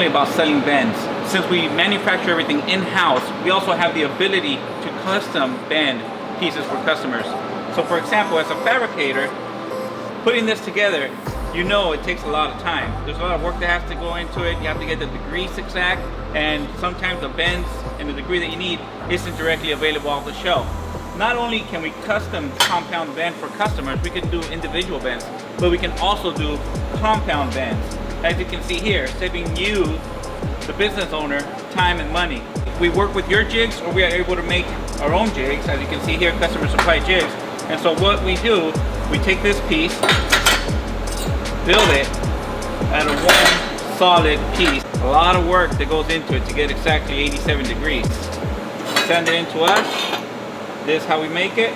about selling bends. Since we manufacture everything in-house, we also have the ability to custom bend pieces for customers. So for example, as a fabricator, putting this together, you know it takes a lot of time. There's a lot of work that has to go into it. You have to get the degrees exact, and sometimes the bends and the degree that you need isn't directly available off the shelf. Not only can we custom compound bend for customers, we can do individual bends, but we can also do compound bends. As you can see here, saving you, the business owner, time and money. We work with your jigs, or we are able to make our own jigs. As you can see here, customer supply jigs. And so what we do, we take this piece, build it out of one solid piece. A lot of work that goes into it to get exactly 87 degrees. Send it into us. This is how we make it.